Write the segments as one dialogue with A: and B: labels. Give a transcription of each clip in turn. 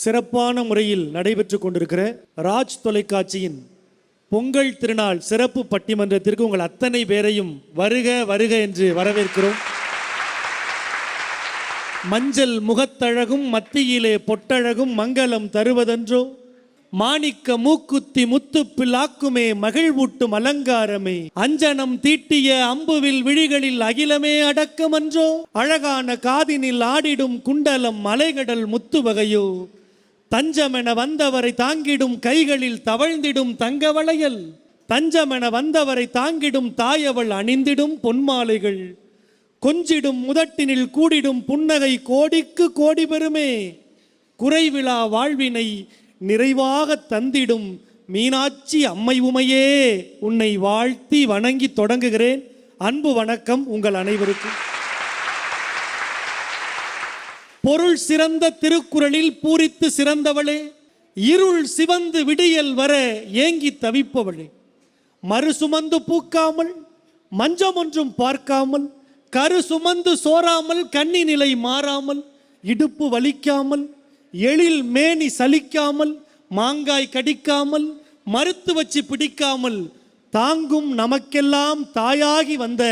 A: சிறப்பான முறையில் நடைபெற்று கொண்டிருக்கிற ராஜ் தொலைக்காட்சியின் பொங்கல் திருநாள் சிறப்பு பட்டிமன்றத்திற்கு உங்கள் அத்தனை பேரையும் வருக வருக என்று வரவேற்கிறோம். மஞ்சள் முகத்தழகும் மத்தியிலே பொட்டழகும் மங்களம் தருவதென்றோ, மாணிக்க மூக்குத்தி முத்துப்பில்லாக்குமே மகிழ்வூட்டும் அலங்காரமே, அஞ்சனம் தீட்டிய அம்புவில் விழிகளில் அகிலமே அடக்கமன்றோ, அழகான காதினில் ஆடிடும் குண்டலம் மலைகடல் முத்து வகையோ, தஞ்சமென வந்தவரை தாங்கிடும் கைகளில் தவழ்ந்திடும் தங்க வளையல், தஞ்சமென வந்தவரை தாங்கிடும் தாயவள் அணிந்திடும் பொன்மாலைகள், கொஞ்சிடும் முதட்டினில் கூடிடும் புன்னகை கோடிக்கு கோடி பெருமே, குறைவிழா வாழ்வினை நிறைவாக தந்திடும் மீனாட்சி அம்மை உமையே, உன்னை வாழ்த்தி வணங்கி தொடங்குகிறேன். அன்பு வணக்கம் உங்கள் அனைவருக்கும். பொருள் சிறந்த திருக்குறளில் பூரித்து சிறந்தவளே, இருள் சிவந்து விடியல் வர ஏங்கி தவிப்பவளே, மறு சுமந்து பூக்காமல் மஞ்சம் ஒன்றும் பார்க்காமல், கரு சுமந்து சோறாமல் கன்னி நிலை மாறாமல், இடுப்பு வலிக்காமல் எழில் மேனி சலிக்காமல், மாங்காய் கடிக்காமல் மறுத்து வச்சு பிடிக்காமல், தாங்கும் நமக்கெல்லாம் தாயாகி வந்த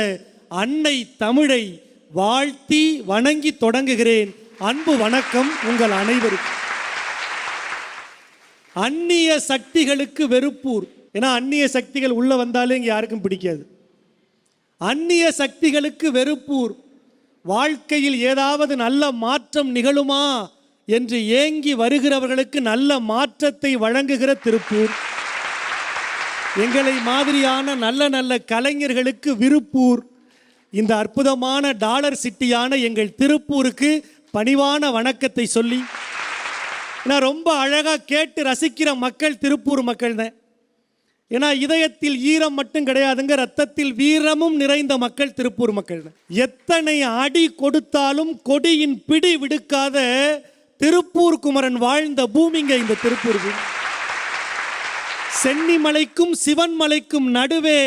A: அன்னை தமிழை வாழ்த்தி வணங்கி தொடங்குகிறேன். அன்பு வணக்கம் உங்கள் அனைவருக்கும். அந்நிய சக்திகளுக்கு வெறுப்பூர். ஏன்னா அந்நிய சக்திகள் உள்ள வந்தாலே இங்கே யாருக்கும் பிடிக்காது. அந்நிய சக்திகளுக்கு வெறுப்பூர். வாழ்க்கையில் ஏதாவது நல்ல மாற்றம் நிகழுமா என்று ஏங்கி வருகிறவர்களுக்கு நல்ல மாற்றத்தை வழங்குகிற திருப்பூர். எங்களை மாதிரியான நல்ல நல்ல கலைஞர்களுக்கு விருப்பூர். இந்த அற்புதமான டாலர் சிட்டியான எங்கள் திருப்பூருக்கு பணிவான வணக்கத்தை சொல்லி, நான் ரொம்ப அழகாக கேட்டு ரசிக்கிற மக்கள் திருப்பூர் மக்கள் தான். ஏன்னா இதயத்தில் ஈரம் மட்டும் கிடையாதுங்க, ரத்தத்தில் வீரமும் நிறைந்த மக்கள் திருப்பூர் மக்கள் தான். எத்தனை அடி கொடுத்தாலும் கொடியின் பிடி விடுக்காத திருப்பூர் குமரன் வாழ்ந்த பூமிங்க இந்த திருப்பூர் பூமி. சென்னிமலைக்கும் சிவன்மலைக்கும் நடுவே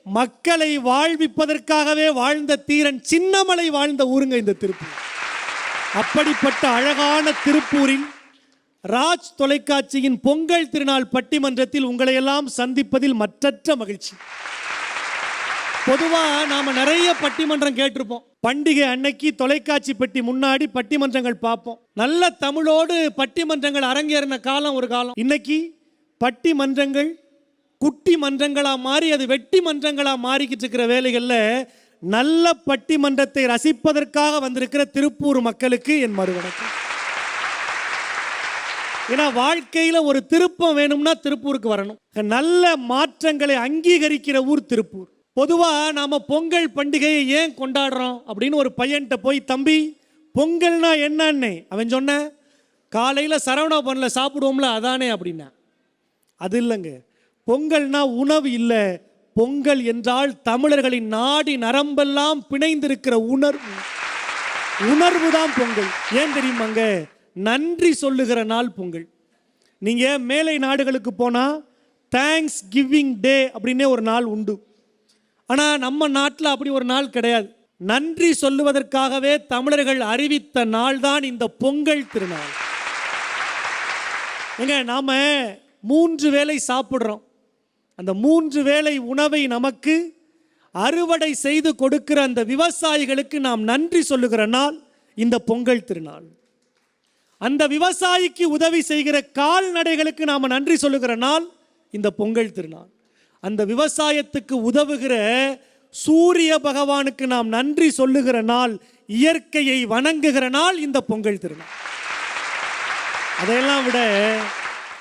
A: மக்களை வாழ்விப்பதற்காகவே வாழ்ந்த தீரன் சின்னமலை வாழ்ந்த ஊருங்க இந்த திருப்பூர். அப்படிப்பட்ட அழகான திருப்பூரில் ராஜ் தொலைக்காட்சியின் பொங்கல் திருநாள் பட்டிமன்றத்தில் உங்களை எல்லாம் சந்திப்பதில் மற்றற்ற மகிழ்ச்சி. பொதுவாக நாம் நிறைய பட்டிமன்றம் கேட்டிருப்போம். பண்டிகை அன்னைக்கு தொலைக்காட்சி பெட்டி முன்னாடி பட்டிமன்றங்கள் பார்ப்போம். நல்ல தமிழோடு பட்டிமன்றங்கள் அரங்கேறின காலம் ஒரு காலம். இன்னைக்கு பட்டிமன்றங்கள் குட்டி மன்றங்களாக மாறி அது வெட்டி மன்றங்களாக மாறிக்கிட்டு இருக்கிற வேலைகளில் நல்ல பட்டிமன்றத்தை ரசிப்பதற்காக வந்திருக்கிற திருப்பூர் மக்களுக்கு என் மறுவணக்கம். ஏன்னா வாழ்க்கையில் ஒரு திருப்பம் வேணும்னா திருப்பூருக்கு வரணும். நல்ல மாற்றங்களை அங்கீகரிக்கிற ஊர் திருப்பூர். பொதுவாக நாம் பொங்கல் பண்டிகையை ஏன் கொண்டாடுறோம் அப்படின்னு ஒரு பையன்கிட்ட போய், தம்பி பொங்கல்னா என்னன்னு அவன் சொன்ன, காலையில் சரவணபவனில் சாப்பிடுவோம்ல அதானே அப்படின்னா. அது இல்லைங்க, பொங்கல்னா உணவு இல்லை, பொங்கல் என்றால் தமிழர்களின் நாடி நரம்பெல்லாம் பிணைந்திருக்கிற உணர்வு தான் பொங்கல். ஏன் தெரியுமாங்க? நன்றி சொல்லுகிற நாள் பொங்கல். நீங்கள் மேலை நாடுகளுக்கு போனால் தேங்க்ஸ் கிவிங் டே அப்படின்னே ஒரு நாள் உண்டு. ஆனால் நம்ம நாட்டில் அப்படி ஒரு நாள் கிடையாது. நன்றி சொல்லுவதற்காகவே தமிழர்கள் அறிவித்த நாள் தான் இந்த பொங்கல் திருநாள். ஏங்க நாம் 3 வேளை சாப்பிட்றோம். அந்த 3 வேளை உணவை நமக்கு அறுவடை செய்து கொடுக்கிற அந்த விவசாயிகளுக்கு நாம் நன்றி சொல்லுகிற நாள் இந்த பொங்கல் திருநாள். அந்த விவசாயிக்கு உதவி செய்கிற கால்நடைகளுக்கு நாம் நன்றி சொல்லுகிற நாள் இந்த பொங்கல் திருநாள். அந்த விவசாயத்துக்கு உதவுகிற சூரிய பகவானுக்கு நாம் நன்றி சொல்லுகிற நாள், இயற்கையை வணங்குகிற நாள் இந்த பொங்கல் திருநாள். அதையெல்லாம் விட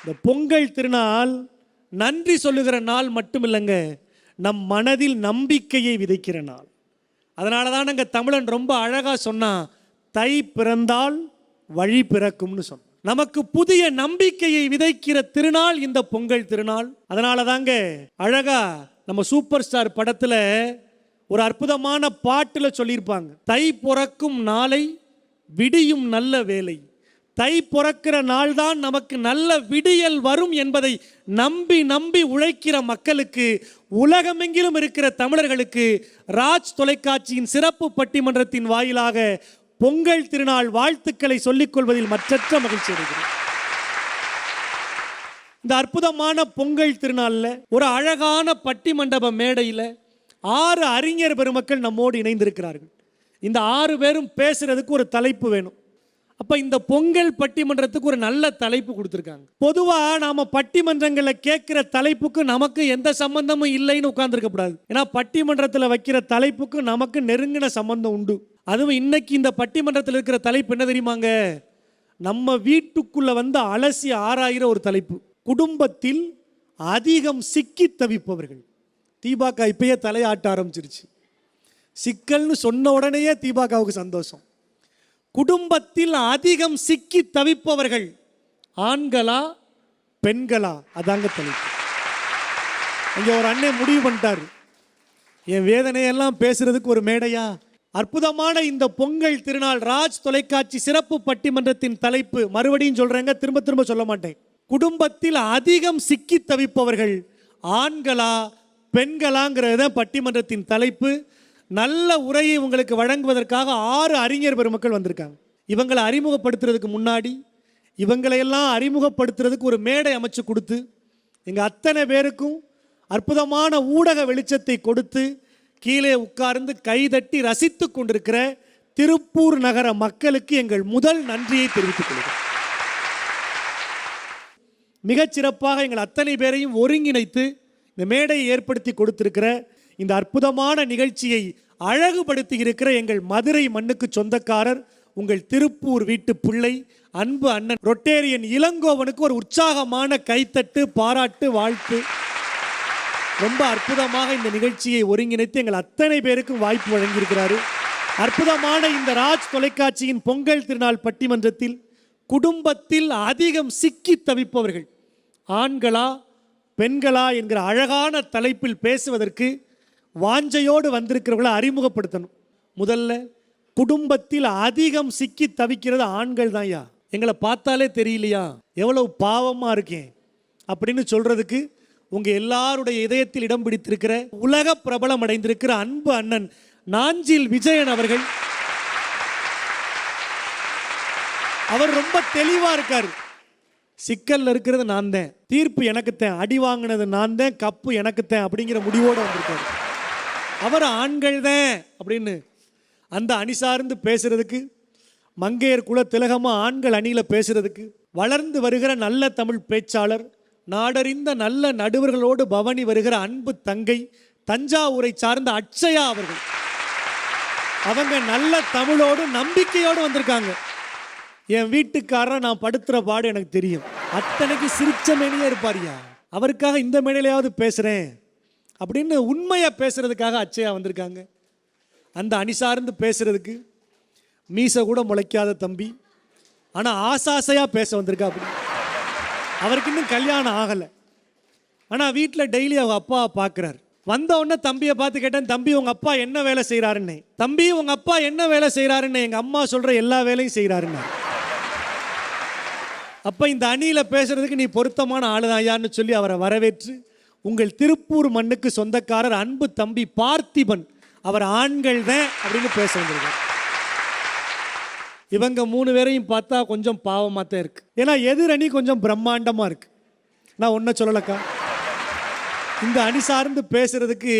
A: இந்த பொங்கல் திருநாள் நன்றி சொல்லுகிற நாள் மட்டும் இல்லைங்க, நம் மனதில் நம்பிக்கையை விதைக்கிற நாள். அதனால தான் நாங்கள் தமிழன் ரொம்ப அழகாக சொன்னான், தை பிறந்தால் வழி பிறக்கும்னு சொன்னோம். நமக்கு புதிய நம்பிக்கையை விதைக்கிற திருநாள் இந்த பொங்கல் திருநாள். அதனால தாங்க அழகா நம்ம சூப்பர் ஸ்டார் படத்துல ஒரு அற்புதமான பாட்டுல சொல்லியிருப்பாங்க, தை பிறக்கும் நாளை விடியும் நல்ல வேலை. தை பிறக்கிற நாள் தான் நமக்கு நல்ல விடியல் வரும் என்பதை நம்பி நம்பி உழைக்கிற மக்களுக்கு, உலகமெங்கிலும் இருக்கிற தமிழர்களுக்கு ராஜ் தொலைக்காட்சியின் சிறப்பு பட்டிமன்றத்தின் வாயிலாக பொங்கல் திருநாள் வாழ்த்துக்களை சொல்லிக் கொள்வதில் மற்றற்ற மகிழ்ச்சி அடைகிறேன். இந்த அற்புதமான பொங்கல் திருநாளில் ஒரு அழகான பட்டிமண்டப மேடையில் 6 அறிஞர் பெருமக்கள் நம்மோடு இணைந்திருக்கிறார்கள். இந்த 6 பேரும் பேசுறதுக்கு ஒரு தலைப்பு வேணும். அப்போ இந்த பொங்கல் பட்டிமன்றத்துக்கு ஒரு நல்ல தலைப்பு கொடுத்துருக்காங்க. பொதுவாக நாம் பட்டிமன்றங்களில் கேட்குற தலைப்புக்கு நமக்கு எந்த சம்பந்தமும் இல்லைன்னு உட்கார்ந்துருக்கக்கூடாது. ஏன்னா பட்டிமன்றத்தில் வைக்கிற தலைப்புக்கு நமக்கு நெருங்கின சம்பந்தம் உண்டு. அதுவும் இன்னைக்கு இந்த பட்டிமன்றத்தில் இருக்கிற தலைப்பு என்ன தெரியுமாங்க? நம்ம வீட்டுக்குள்ளே வந்து அலசி ஆராயிற ஒரு தலைப்பு. குடும்பத்தில் அதிகம் சிக்கி தவிப்பவர்கள். திபாக இப்பயே தலையாட்ட ஆரம்பிச்சிருச்சு. சிக்கல்னு சொன்ன உடனேயே திபாகவுக்கு சந்தோஷம். குடும்பத்தில் அதிகம் சிக்கி தவிப்பவர்கள் ஆண்களா பெண்களா? அதாங்க தலைப்பு. இங்கே ஒரு அண்ணன் முடிவு பண்ணிட்டார், என் வேதனையெல்லாம் பேசுறதுக்கு ஒரு மேடையா? அற்புதமான இந்த பொங்கல் திருநாள் ராஜ் தொலைக்காட்சி சிறப்பு பட்டிமன்றத்தின் தலைப்பு மறுபடியும் சொல்றேங்க, திரும்ப திரும்ப சொல்ல மாட்டேன். குடும்பத்தில் அதிகம் சிக்கி தவிப்பவர்கள் ஆண்களா பெண்களாங்கிறது தான் பட்டிமன்றத்தின் தலைப்பு. நல்ல உரையை உங்களுக்கு வழங்குவதற்காக 6 அறிஞர் பெருமக்கள் வந்திருக்காங்க. இவங்களை அறிமுகப்படுத்துறதுக்கு முன்னாடி இவங்களையெல்லாம் அறிமுகப்படுத்துறதுக்கு ஒரு மேடை அமைச்சு கொடுத்து எங்கள் அத்தனை பேருக்கும் அற்புதமான ஊடக வெளிச்சத்தை கொடுத்து கீழே உட்கார்ந்து கைதட்டி ரசித்து கொண்டிருக்கிற திருப்பூர் நகர மக்களுக்கு எங்கள் முதல் நன்றியை தெரிவித்துக் கொள்கிறோம். மிகச்சிறப்பாக எங்கள் அத்தனை பேரையும் ஒருங்கிணைத்து இந்த மேடையை ஏற்படுத்தி கொடுத்திருக்கிற இந்த அற்புதமான நிகழ்ச்சியை அழகுபடுத்தி இருக்கிற எங்கள் மதுரை மண்ணுக்கு சொந்தக்காரர் உங்கள் திருப்பூர் வீட்டு பிள்ளை அன்பு அண்ணன் ரொட்டேரியன் இளங்கோவனுக்கு ஒரு உற்சாகமான கைத்தட்டு, பாராட்டு, வாழ்த்து. ரொம்ப அற்புதமாக இந்த நிகழ்ச்சியை ஒருங்கிணைத்து எங்கள் அத்தனை பேருக்கும் வாய்ப்பு வழங்கியிருக்கிறாரு. அற்புதமான இந்த ராஜ் தொலைக்காட்சியின் பொங்கல் திருநாள் பட்டிமன்றத்தில் குடும்பத்தில் அதிகம் சிக்கி தவிப்பவர்கள் ஆண்களா பெண்களா என்கிற அழகான தலைப்பில் பேசுவதற்கு வாஞ்சையோடு வந்திருக்கிறவர்களை அறிமுகப்படுத்தணும். முதல்ல குடும்பத்தில் அதிகம் சிக்கி தவிக்கிறது ஆண்கள் தான். யா எங்களை பார்த்தாலே தெரியலையா எவ்வளவு பாவமாக இருக்கேன் அப்படின்னு சொல்றதுக்கு உங்கள் எல்லாருடைய இதயத்தில் இடம் பிடித்திருக்கிற உலக பிரபலம் அடைந்திருக்கிற அன்பு அண்ணன் நாஞ்சில் விஜயன் அவர்கள். அவர் ரொம்ப தெளிவாக இருக்கார். சிக்கல்ல இருக்கிறது நான் தான், தீர்ப்பு எனக்குத்தான், அடி வாங்கினது நான் தான், கப்பு எனக்குத்தான் அப்படிங்கிற முடிவோடு வந்திருக்காரு. அவர் ஆண்கள் தான் அப்படின்னு அந்த அணி சார்ந்து பேசுறதுக்கு, மங்கையர் குல திலகமாக ஆண்கள் அணியில் பேசுறதுக்கு வளர்ந்து வருகிற நல்ல தமிழ் பேச்சாளர், நாடறிந்த நல்ல நடுவர்களோடு பவனி வருகிற அன்பு தங்கை தஞ்சாவூரை சார்ந்த அட்சயா அவர்கள். அவங்க நல்ல தமிழோடு நம்பிக்கையோடு வந்திருக்காங்க. என் வீட்டுக்காரரை நான் படுத்துகிற பாடு எனக்கு தெரியும். அத்தனைக்கு சிரிச்ச மேனியே இருப்பாரியா, அவருக்காக இந்த மேடையிலையாவது பேசுகிறேன் அப்படின்னு உண்மையை பேசுறதுக்காக அச்சையா வந்திருக்காங்க. அந்த அணி சார்ந்து பேசுறதுக்கு மீசை கூட முளைக்காத தம்பி, ஆனால் ஆசாசையாக பேச வந்திருக்கா. அப்படி அவருக்கு இன்னும் கல்யாணம் ஆகலை, ஆனால் வீட்டில் டெய்லி அவங்க அப்பாவை பார்க்குறாரு. வந்த உடனே தம்பியை பார்த்து கேட்டேன், தம்பி உங்கள் அப்பா என்ன வேலை செய்கிறாருன்னு. தம்பி உங்கள் அப்பா என்ன வேலை செய்கிறாருன்னு. எங்கள் அம்மா சொல்கிற எல்லா வேலையும் செய்கிறாருன்னு. அப்போ இந்த அணியில் பேசுறதுக்கு நீ பொருத்தமான ஆளுதாயான்னு சொல்லி அவரை வரவேற்று உங்கள் திருப்பூர் மண்ணுக்கு சொந்தக்காரர் அன்பு தம்பி பார்த்திபன், அவர் ஆண்கள் தான் அப்படின்னு பேச வந்திருக்கார். இவங்க 3 பேரையும் பார்த்தா கொஞ்சம் பாவமாக தான் இருக்கு. ஏன்னா எதிரணி கொஞ்சம் பிரம்மாண்டமாக இருக்கு. நான் ஒன்றை சொல்லலக்கா, இந்த அணி சார்ந்து பேசுறதுக்கு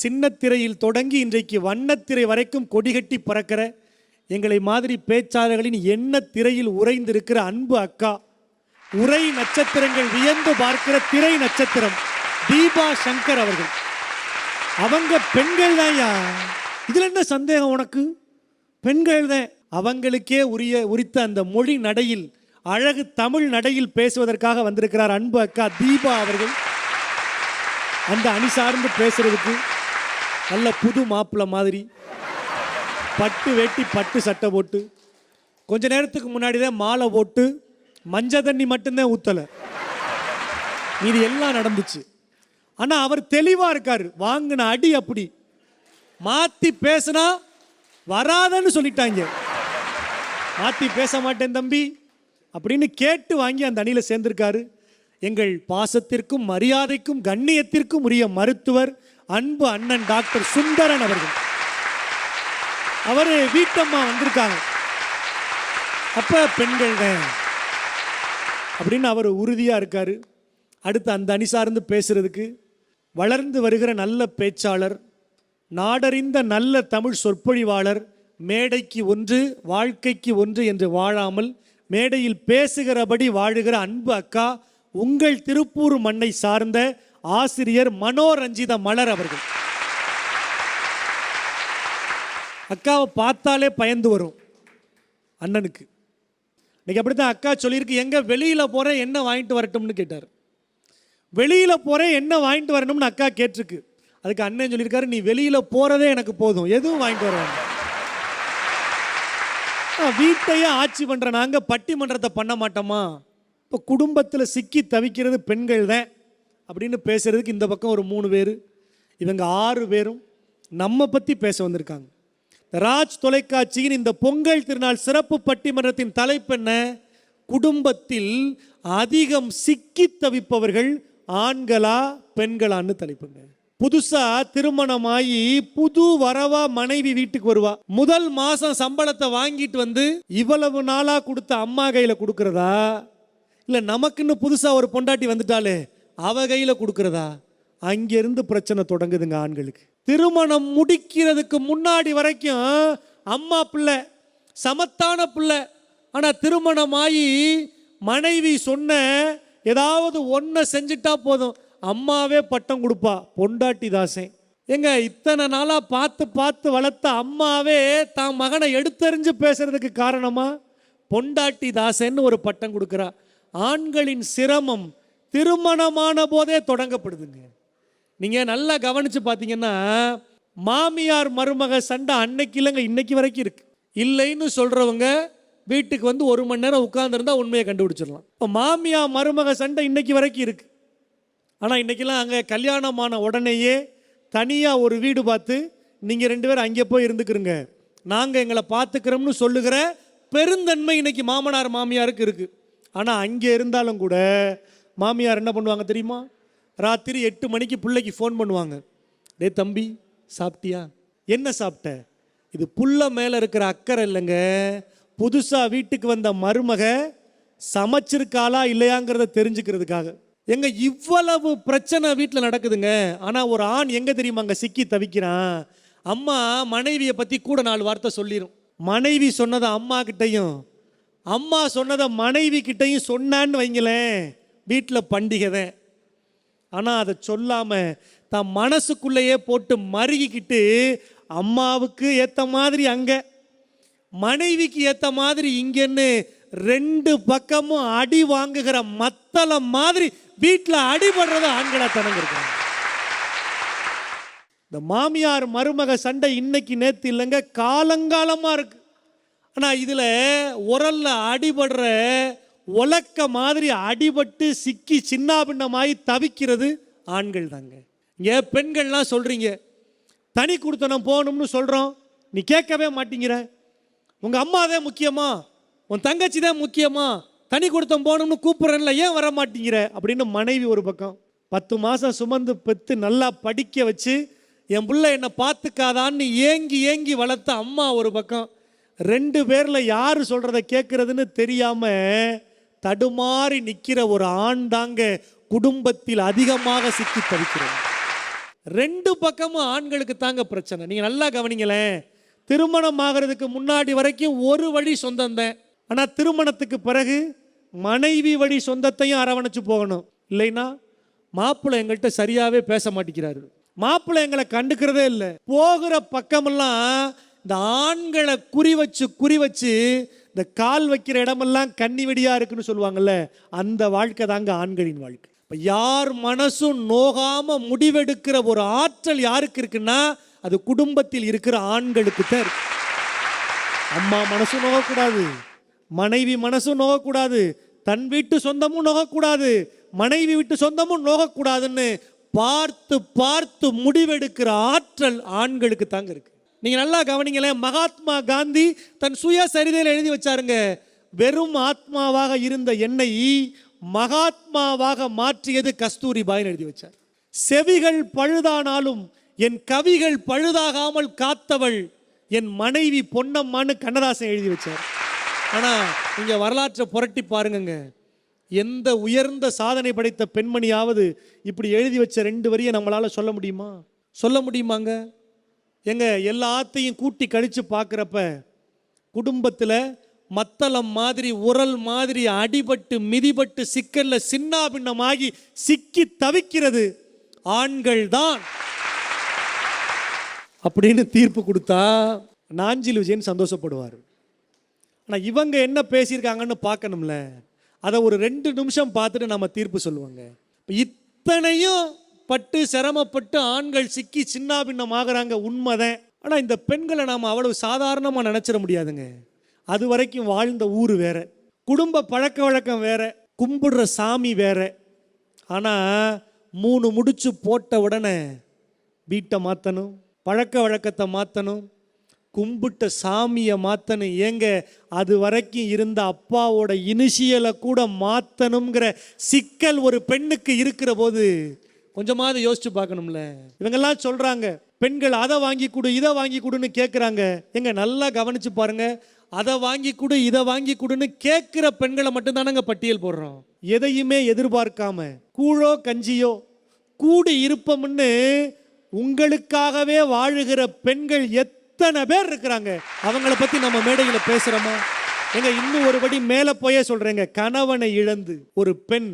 A: சின்ன திரையில் தொடங்கி இன்றைக்கு வண்ணத்திரை வரைக்கும் கொடிகட்டி பறக்கிற எங்களை மாதிரி பேச்சாளர்களின் எண்ண திரையில் உறைந்திருக்கிற அன்பு அக்கா, உரை நட்சத்திரங்கள் வியந்து பார்க்கிற திரை நட்சத்திரம் தீபா சங்கர் அவர்கள். அவங்க பெண்கள் தான். இதுல என்ன சந்தேகம் உனக்கு? பெண்கள் தான். அவங்களுக்கே உரித்த அந்த மொழி நடையில், அழகு தமிழ் நடையில் பேசுவதற்காக வந்திருக்கிறார் அன்பு அக்கா தீபா அவர்கள். அந்த அணி சார்ந்து பேசுறதுக்கு நல்ல புது மாப்பிள்ளை மாதிரி பட்டு வேட்டி பட்டு சட்டை போட்டு, கொஞ்ச நேரத்துக்கு முன்னாடி தான் மாலை போட்டு மஞ்சள் தண்ணி மட்டும்தான் ஊற்றலை, இது எல்லாம் நடந்துச்சு. ஆனால் அவர் தெளிவாக இருக்கார். வாங்கின அடி அப்படி மாற்றி பேசினா வராதன்னு சொல்லிட்டாங்க. மாற்றி பேச மாட்டேன் தம்பி அப்படின்னு கேட்டு வாங்கி அந்த அணியில் சேர்ந்திருக்காரு. எங்கள் பாசத்திற்கும் மரியாதைக்கும் கண்ணியத்திற்கும் உரிய மருத்துவர் அன்பு அண்ணன் டாக்டர் சுந்தரன் அவர்கள். அவர் வீட்டம்மா வந்திருக்காங்க. அப்போ பெண்கள் தான் அப்படின்னு அவர் உறுதியாக இருக்கார். அடுத்து அந்த அணி சார்ந்து பேசுறதுக்கு வளர்ந்து வருகிற நல்ல பேச்சாளர், நாடறிந்த நல்ல தமிழ் சொற்பொழிவாளர், மேடைக்கு ஒன்று வாழ்க்கைக்கு ஒன்று என்று வாழாமல் மேடையில் பேசுகிறபடி வாழுகிற அன்பு அக்கா, உங்கள் திருப்பூர் மண்ணை சார்ந்த ஆசிரியர் மனோரஞ்சித மலர் அவர்கள். அக்காவை பார்த்தாலே பயந்து வரும் அண்ணனுக்கு. இன்னைக்கு அப்படித்தான் அக்கா சொல்லியிருக்கு, எங்க வெளியில் போகிறேன் என்ன வாங்கிட்டு வரட்டும்னு கேட்டார். வெளியில் போகிறேன் என்ன வாங்கிட்டு வரணும்னு அக்கா கேட்டிருக்கு. அதுக்கு அண்ணன் சொல்லியிருக்காரு, நீ வெளியில் போகிறதே எனக்கு போதும், எதுவும் வாங்கிட்டு வர வேண்டாம். வீட்டையே ஆட்சி பண்ணுற நாங்கள் பட்டிமன்றத்தை பண்ண மாட்டோமா? இப்போ குடும்பத்தில் சிக்கி தவிக்கிறது பெண்கள் தான் அப்படின்னு பேசுறதுக்கு இந்த பக்கம் ஒரு 3 பேர், இவங்க 6 பேரும் நம்ம பற்றி பேச வந்திருக்காங்க. ராஜ் தொலைக்காட்சியின் இந்த பொங்கல் திருநாள் சிறப்பு பட்டிமன்றத்தின் தலைப்பு என்ன? குடும்பத்தில் அதிகம் சிக்கி தவிப்பவர்கள் ஆண்களா பெண்களான்னு தலைப்புங்க. புதுசா திருமணமாயி புது வரவா மனைவி வீட்டுக்கு வருவா. முதல் மாசம் சம்பளத்தை வாங்கிட்டு வந்து இவ்வளவு நாளா கொடுத்த அம்மா கையில கொடுக்கறதா, இல்ல நமக்குன்னு புதுசா ஒரு பொண்டாட்டி வந்துட்டாலே அவ கையில கொடுக்கறதா? அங்கிருந்து பிரச்சனை தொடங்குதுங்க ஆண்களுக்கு. திருமணம் முடிக்கிறதுக்கு முன்னாடி வரைக்கும் அம்மா பிள்ளை, சமத்தான பிள்ளை. ஆனா திருமணமாயி மனைவி சொன்ன ஏதாவது ஒன்றை செஞ்சுட்டா போதும், அம்மாவே பட்டம் கொடுப்பா, பொண்டாட்டி தாசன். எங்க இத்தனை நாளா பார்த்து பார்த்து வளர்த்த அம்மாவே தான் மகனை எடுத்தறிஞ்சு பேசுறதுக்கு காரணமா பொண்டாட்டி தாசன்னு ஒரு பட்டம் கொடுக்குறா. ஆண்களின் சிரமம் திருமணமான போதே தொடங்கப்படுதுங்க. நீங்க நல்லா கவனிச்சு பார்த்தீங்கன்னா, மாமியார் மருமக சண்டை அன்னைக்கு இல்லைங்க, இன்னைக்கு வரைக்கும் இருக்கு. இல்லைன்னு சொல்றவங்க வீட்டுக்கு வந்து 1 மணி நேரம் உட்கார்ந்துருந்தா உண்மையை கண்டுபிடிச்சிடலாம். இப்போ மாமியார் மருமக சண்டை இன்னைக்கு வரைக்கும் இருக்கு. ஆனால் இன்றைக்கெல்லாம் அங்கே கல்யாணமான உடனேயே தனியாக ஒரு வீடு பார்த்து நீங்கள் 2 பேரும் அங்கே போய் இருந்துக்கிறங்க, நாங்கள் எங்களை பார்த்துக்கிறோம்னு சொல்லுகிற பெருந்தன்மை இன்னைக்கு மாமனார் மாமியாருக்கு இருக்குது. ஆனால் அங்கே இருந்தாலும் கூட மாமியார் என்ன பண்ணுவாங்க தெரியுமா? ராத்திரி 8 மணிக்கு பிள்ளைக்கு ஃபோன் பண்ணுவாங்க, டே தம்பி சாப்பிட்டியா, என்ன சாப்பிட்ட? இது புள்ள மேலே இருக்கிற அக்கறை இல்லைங்க, புதுசாக வீட்டுக்கு வந்த மருமக சமைச்சிருக்காளா இல்லையாங்கிறத தெரிஞ்சுக்கிறதுக்காக. எங்க இவ்வளவு பிரச்சனை வீட்டில் நடக்குதுங்க. ஆனால் ஒரு ஆண் எங்க தெரியுமா அங்கே சிக்கி தவிக்கிறான்? அம்மா மனைவியை பற்றி கூட 4 வார்த்தை சொல்லிடும். மனைவி சொன்னதை அம்மா கிட்டையும் அம்மா சொன்னதை மனைவி கிட்டையும் சொன்னான்னு வைங்களேன், வீட்டில் பண்டிகை தான். ஆனால் அதை சொல்லாமல் தான் மனசுக்குள்ளேயே போட்டு மருகிக்கிட்டு அம்மாவுக்கு ஏற்ற மாதிரி அங்கே, மனைவிக்கு ஏற்ற மாதிரி இங்கன்னு 2 பக்கமும் அடி வாங்குகிற மத்தளம் மாதிரி வீட்டில் அடிபடுறத ஆண்களா தனங்க இருக்காங்க. இந்த மாமியார் மருமக சண்டை இன்னைக்கு நேத்து இல்லைங்க, காலங்காலமா இருக்கு. ஆனால் இதில் உரல்ல அடிபடுற உலக்க மாதிரி அடிபட்டு சிக்கி சின்ன பின்னமாகி தவிக்கிறது ஆண்கள் தாங்க. இங்கே பெண்கள்லாம் சொல்றீங்க தனி கொடுத்தனம் போகணும்னு சொல்கிறோம், நீ கேட்கவே மாட்டேங்கிற. உங்கள் அம்மா தான் முக்கியமா, உன் தங்கச்சி தான் முக்கியமா, தனி கொடுத்தம் போகணும்னு கூப்பிட்றேன்ல, ஏன் வர மாட்டேங்கிற அப்படின்னு மனைவி ஒரு பக்கம். 10 மாதம் சுமந்து பெற்று நல்லா படிக்க வச்சு என் பிள்ளை என்னை பார்த்துக்காதான்னு ஏங்கி ஏங்கி வளர்த்த அம்மா ஒரு பக்கம். 2 பேரில் யார் சொல்கிறத கேட்குறதுன்னு தெரியாமல் தடுமாறி நிற்கிற ஒரு ஆண் தாங்க குடும்பத்தில் அதிகமாக சிக்கி தவிக்கிறது. 2 பக்கமும் ஆண்களுக்கு தாங்க பிரச்சனை. நீங்கள் நல்லா கவனிங்களேன், திருமணம் ஆகிறதுக்கு முன்னாடி வரைக்கும் ஒரு வழி சொந்தம் தான். ஆனால் திருமணத்துக்கு பிறகு மனைவி வழி சொந்தத்தையும் அரவணைச்சு போகணும். இல்லைன்னா மாப்பிள்ளை எங்கள்கிட்ட சரியாகவே பேச மாட்டேங்கிறாரு, மாப்பிள்ளை எங்களை கண்டுக்கிறதே இல்லை. போகிற பக்கமெல்லாம் இந்த ஆண்களை குறி வச்சு இந்த கால் வைக்கிற இடமெல்லாம் கன்னி வெடியாக இருக்குன்னு சொல்லுவாங்கல்ல, அந்த வாழ்க்கை தாங்க ஆண்களின் வாழ்க்கை. இப்போ யார் மனசும் நோகாம முடிவெடுக்கிற ஒரு ஆற்றல் யாருக்கு இருக்குன்னா அது குடும்பத்தில் இருக்கிற ஆண்களுக்கு தான் இருக்கு. அம்மா மனசும் நோகக்கூடாது, மனைவி மனசும் நோகக்கூடாது, தன் வீட்டு சொந்தமும் நோகக்கூடாது, மனைவி வீட்டு சொந்தமும் நோகக்கூடாதுன்னு பார்த்து பார்த்து முடிவெடுக்கிற ஆற்றல் ஆண்களுக்கு தாங்க இருக்கு. நீங்க நல்லா கவனிங்களேன், மகாத்மா காந்தி தன் சுயசரிதையில் எழுதி வச்சாருங்க, வெறும் ஆத்மாவாக இருந்த என்னை மகாத்மாவாக மாற்றியது கஸ்தூரிபாய் எழுதி வச்சார். செவிகள் பழுதானாலும் என் கவிகள் பழுதாகாமல் காத்தவள் என் மனைவி பொன்னம்மான்னு கண்ணதாசன் எழுதி வச்சார். ஆனால் நீங்கள் வரலாற்றை புரட்டி பாருங்க, எந்த உயர்ந்த சாதனை படைத்த பெண்மணியாவது இப்படி எழுதி வச்ச 2 வரியை நம்மளால சொல்ல முடியுமா? சொல்ல முடியுமாங்க? எங்க எல்லாத்தையும் கூட்டி கழிச்சு பார்க்குறப்ப குடும்பத்தில் மத்தளம் மாதிரி உரல் மாதிரி அடிபட்டு மிதிபட்டு சிக்கல்ல சின்னாபின்னமாகி சிக்கி தவிக்கிறது ஆண்கள் தான் அப்படின்னு தீர்ப்பு கொடுத்தா நாஞ்சில் விஜயன் சந்தோஷப்படுவார். ஆனால் இவங்க என்ன பேசியிருக்காங்கன்னு பார்க்கணும்ல. அதை ஒரு 2 நிமிஷம் பார்த்துட்டு நம்ம தீர்ப்பு சொல்லுவாங்க. இத்தனையும் பட்டு சிரமப்பட்டு ஆண்கள் சிக்கி சின்னாபின்னம் ஆகிறாங்க, உண்மைதான். ஆனால் இந்த பெண்களை நாம் அவ்வளவு சாதாரணமாக நினச்சிட முடியாதுங்க. அது வரைக்கும் வாழ்ந்த ஊர் வேற, குடும்ப பழக்க வழக்கம் வேற, கும்பிடுற சாமி வேற. ஆனால் 3 முடிச்சு போட்ட உடனே வீட்டை மாற்றணும், பழக்க வழக்கத்தை மாற்றணும், கும்பிட்ட சாமியை மாற்றணும். ஏங்க அது வரைக்கும் இருந்த அப்பாவோட இனிஷியலை கூட மாற்றணுங்கிற சிக்கல் ஒரு பெண்ணுக்கு இருக்கிற போது கொஞ்சமாவது யோசிச்சு பார்க்கணும்ல. இவங்கெல்லாம் சொல்கிறாங்க பெண்கள் அதை வாங்கி கொடு இதை வாங்கி கொடுன்னு கேட்குறாங்க. எங்க நல்லா கவனிச்சு பாருங்க, அதை வாங்கி கொடு இதை வாங்கி கொடுன்னு கேட்குற பெண்களை மட்டும்தானங்க பட்டியல் போடுறோம். எதையுமே எதிர்பார்க்காம கூழோ கஞ்சியோ கூடி இருப்போம்னு உங்களுக்காகவே வாழுகிற பெண்கள் எத்தனை பேர் இருக்கிறாங்க. அவங்கள பற்றி நம்ம மேடையில் பேசுகிறோமா? எங்க இன்னும் ஒருபடி மேலே போயே சொல்கிறேங்க, கணவனை இழந்து ஒரு பெண்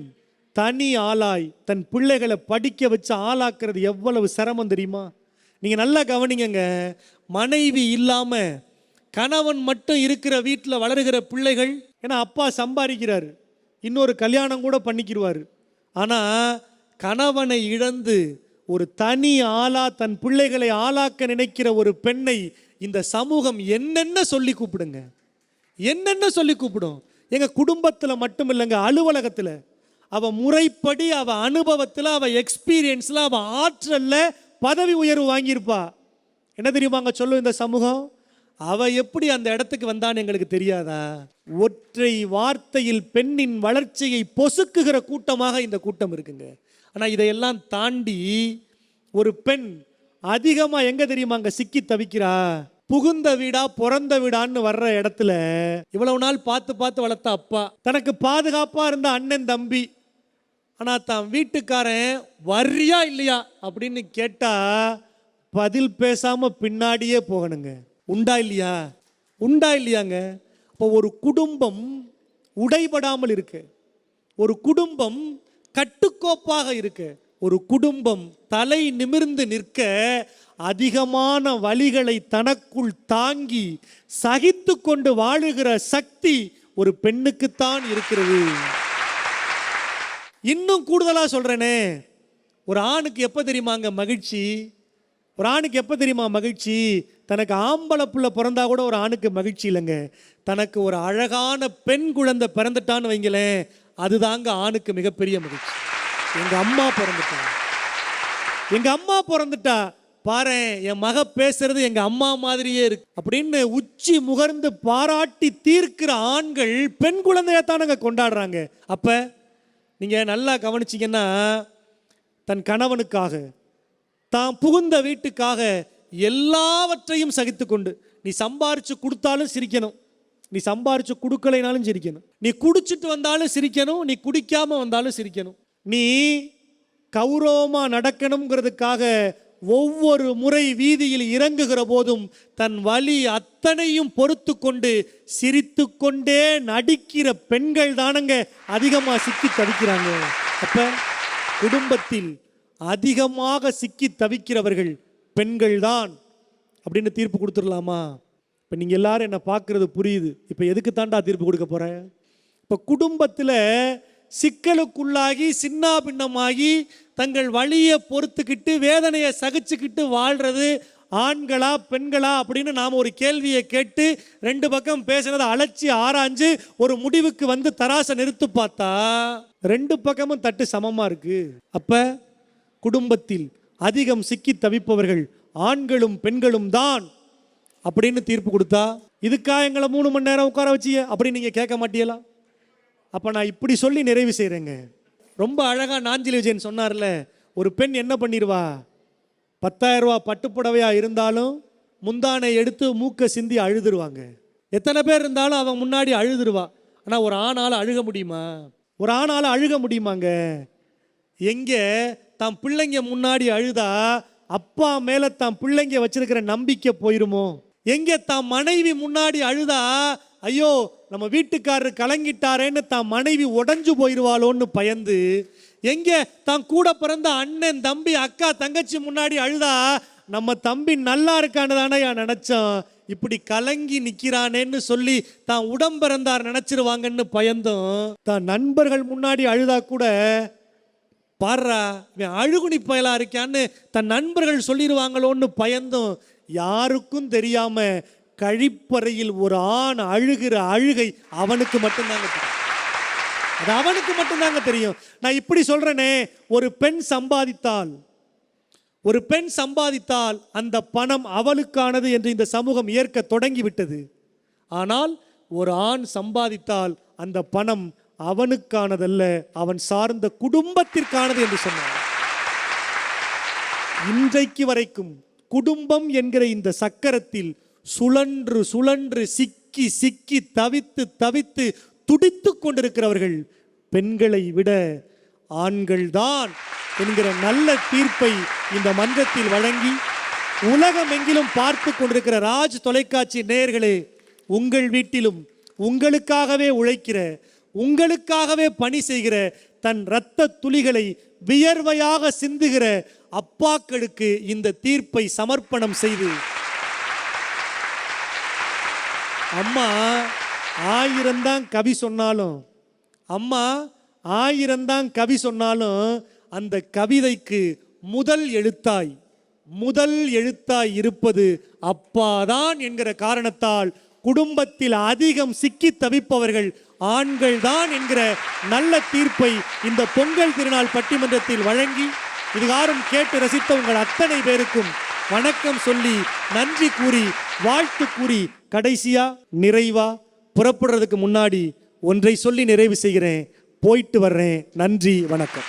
A: தனி ஆளாய் தன் பிள்ளைகளை படிக்க வச்சு ஆளாக்குறது எவ்வளவு சிரமம் தெரியுமா? நீங்கள் நல்லா கவனிங்க. மனைவி இல்லாமல் கணவன் மட்டும் இருக்கிற வீட்டில் வளருகிற பிள்ளைகள், ஏன்னா அப்பா சம்பாதிக்கிறாரு, இன்னொரு கல்யாணம் கூட பண்ணிக்கிடுவார். ஆனால் கணவனை இழந்து ஒரு தனி ஆளா தன் பிள்ளைகளை ஆளாக்க நினைக்கிற ஒரு பெண்ணை இந்த சமூகம் என்னென்ன சொல்லி கூப்பிடுங்க, என்னென்ன சொல்லி கூப்பிடும். எங்கள் குடும்பத்தில் மட்டும் இல்லைங்க, அலுவலகத்தில் அவள் முறைப்படி அவள் அனுபவத்தில் அவள் எக்ஸ்பீரியன்ஸில் அவள் ஆற்றலில் பதவி உயர்வு வாங்கியிருப்பா. என்ன தெரியுமாங்க சொல்லும் இந்த சமூகம்? அவள் எப்படி அந்த இடத்துக்கு வந்தான்னு எங்களுக்கு தெரியாதா? ஒற்றை வார்த்தையில் பெண்ணின் வளர்ச்சியை பொசுக்குகிற கூட்டமாக இந்த கூட்டம் இருக்குங்க. ஆனால் இதையெல்லாம் தாண்டி ஒரு பெண் அதிகமாக எங்கே தெரியுமாங்க சிக்கி தவிக்கிறா? புகுந்த வீடா பிறந்த வீடான்னு வர்ற இடத்துல இவ்வளவு நாள் பார்த்து பார்த்து வளர்த்த அப்பா, தனக்கு பாதுகாப்பாக இருந்த அண்ணன் தம்பி, ஆனால் தான் வீட்டுக்காரன் வர்றியா இல்லையா அப்படின்னு கேட்டா பதில் பேசாமல் பின்னாடியே போகணுங்க. உண்டா இல்லையா? உண்டா இல்லையாங்க? இப்போ ஒரு குடும்பம் உடைபடாமல் இருக்கு, ஒரு குடும்பம் கட்டுக்கோப்பாக இருக்கு, ஒரு குடும்பம் தலை நிமிர்ந்து நிற்க அதிகமான வலிகளை தனக்குள் தாங்கி சகித்து கொண்டு வாழுகிற சக்தி ஒரு பெண்ணுக்குத்தான் இருக்கிறது. இன்னும் கூடுதலா சொல்றேனே, ஒரு ஆணுக்கு எப்ப தெரியுமாங்க மகிழ்ச்சி? ஒரு ஆணுக்கு எப்ப தெரியுமா மகிழ்ச்சி? தனக்கு ஆம்பளை பிள்ளை பிறந்தா கூட ஒரு ஆணுக்கு மகிழ்ச்சி இல்லைங்க. தனக்கு ஒரு அழகான பெண் குழந்தை பிறந்துட்டான்னு வைங்களேன், அதுதாங்க ஆணுக்கு மிகப்பெரிய மகிழ்ச்சி. எங்க அம்மா பிறந்துட்டா, எங்க அம்மா பிறந்துட்டா பாரு, என் மக பேசுறது எங்க அம்மா மாதிரியே இருக்கு அப்படின்னு உச்சி முகர்ந்து பாராட்டி தீர்க்கிற ஆண்கள் பெண் குழந்தையத்தானங்க கொண்டாடுறாங்க. அப்ப நீங்க நல்லா கவனிச்சிங்கன்னா, தன் கணவனுக்காக தான் புகுந்த வீட்டுக்காக எல்லாவற்றையும் சகித்து கொண்டு, நீ சம்பாரிச்சு கொடுத்தாலும் சிரிக்கணும், நீ சம்பாரிச்சு கொடுக்கலைனாலும் சிரிக்கணும், நீ குடிச்சிட்டு வந்தாலும் சிரிக்கணும், நீ குடிக்காம வந்தாலும் சிரிக்கணும், நீ கௌரவமா நடக்கணுங்கிறதுக்காக ஒவ்வொரு முறை வீதியில் இறங்குகிற போதும் தன் வலி அத்தனையும் பொறுத்து கொண்டு சிரித்து கொண்டே நடிக்கிற பெண்கள் தானங்க அதிகமா சிக்கி தவிக்கிறாங்க. அப்ப குடும்பத்தில் அதிகமாக சிக்கி தவிக்கிறவர்கள் பெண்கள் தான் அப்படின்னு தீர்ப்பு கொடுத்துடலாமா? இப்போ நீங்கள் எல்லாரும் என்ன பார்க்கறது புரியுது. இப்போ எதுக்கு தாண்டா தீர்ப்பு கொடுக்க போகிறேன்? இப்போ குடும்பத்தில் சிக்கலுக்குள்ளாகி சின்னா பின்னமாகி தங்கள் வழியை பொறுத்துக்கிட்டு வேதனையை சகிச்சுக்கிட்டு வாழ்றது ஆண்களா பெண்களா அப்படின்னு நாம் ஒரு கேள்வியை கேட்டு 2 பக்கம் பேசுனதை அலட்சி ஆராய்ஞ்சு ஒரு முடிவுக்கு வந்து தராசை நிறுத்து பார்த்தா 2 பக்கமும் தட்டு சமமா இருக்கு. அப்ப குடும்பத்தில் அதிகம் சிக்கி தவிப்பவர்கள் ஆண்களும் பெண்களும் தான் அப்படின்னு தீர்ப்பு கொடுத்தா, இதுக்கா எங்களை 3 மணி நேரம் உட்கார வச்சிய அப்படின்னு நீங்க கேட்க மாட்டீங்களா? அப்ப நான் இப்படி சொல்லி நிறைவு செய்யறேங்க. ரொம்ப அழகா நாஞ்சில் விஜயன் சொன்னார்ல, ஒரு பெண் என்ன பண்ணிடுவா, 10,000 ரூபா பட்டுப்புடவையா இருந்தாலும் முந்தானை எடுத்து மூக்க சிந்தி அழுதுருவாங்க. எத்தனை பேர் இருந்தாலும் அவன் முன்னாடி அழுதுருவா. ஆனால் ஒரு ஆணால் அழுக முடியுமா? ஒரு ஆணால் அழுக முடியுமாங்க? எங்கே தான் பிள்ளைங்க முன்னாடி அழுதா அப்பா மேல தான் பிள்ளைங்க வச்சிருக்கிற நம்பிக்கை போயிருமோ? எங்கே தான் மனைவி முன்னாடி அழுதா ஐயோ நம்ம வீட்டுக்காரர் கலங்கிட்டாரேன்னு தான் மனைவி உடைஞ்சு போயிடுவாளோன்னு பயந்து, எங்கே தான் கூட பிறந்த அண்ணன் தம்பி அக்கா தங்கச்சி முன்னாடி அழுதா நம்ம தம்பி நல்லா இருக்கான்னு நினைச்சோம், இப்படி கலங்கி நிக்கிறானேன்னு சொல்லி தான் உடம்பிறந்தார் நினைச்சிருவாங்கன்னு பயந்தோம். தான் நண்பர்கள் முன்னாடி அழுதா கூட பாடுறா இவன் அழுகுனி பயலா இருக்கான்னு தன் நண்பர்கள் சொல்லிடுவாங்களோன்னு பயந்தோம். யாருக்கும் தெரியாம கழிப்பறையில் ஒரு ஆண் அழுகிற அழுகை அவனுக்கு மட்டும்தாங்க தெரியும். அது அவனுக்கு மட்டும்தாங்க தெரியும். நான் இப்படி சொல்றேனே, ஒரு பெண் சம்பாதித்தால் அந்த பணம் அவளுக்கானது என்று இந்த சமூகம் ஏற்க தொடங்கிவிட்டது. ஆனால் ஒரு ஆண் சம்பாதித்தால் அந்த பணம் அவனுக்கானதல்ல, அவன் சார்ந்த குடும்பத்திற்கானது என்று சொன்னார். இன்றைக்கு வரைக்கும் குடும்பம் என்கிற இந்த சக்கரத்தில் சுழன்று சுழன்று சிக்கி சிக்கி தவித்து தவித்து துடித்து கொண்டிருக்கிறவர்கள் பெண்களை விட ஆண்கள்தான் என்கிற நல்ல தீர்ப்பை இந்த மன்றத்தில் வழங்கி உலகமெங்கிலும் பார்த்து கொண்டிருக்கிற ராஜ் தொலைக்காட்சி நேயர்களே, உங்கள் வீட்டிலும் உங்களுக்காகவே உழைக்கிற, உங்களுக்காகவே பணி செய்கிற, தன் இரத்த துளிகளை வியர்வையாக சிந்துகிற அப்பாக்களுக்கு இந்த தீர்ப்பை சமர்ப்பணம் செய்து, அம்மா 1000 தான் கவி சொன்னாலும், அம்மா 1000 தான் கவி சொன்னாலும் அந்த கவிதைக்கு முதல் எழுத்தாய் இருப்பது அப்பாதான் என்கிற காரணத்தால் குடும்பத்தில் அதிகம் சிக்கி தவிப்பவர்கள் ஆண்கள் தான் என்கிற நல்ல தீர்ப்பை இந்த பொங்கல் திருநாள் பட்டிமன்றத்தில் வழங்கி இதுகாரும் கேட்டு ரசித்த உங்கள் அத்தனை பேருக்கும் வணக்கம் சொல்லி நன்றி கூறி வாழ்த்து கூறி கடைசியா நிறைவா புறப்படுறதுக்கு முன்னாடி ஒன்றை சொல்லி நிறைவு செய்கிறேன். போயிட்டு வர்றேன். நன்றி, வணக்கம்.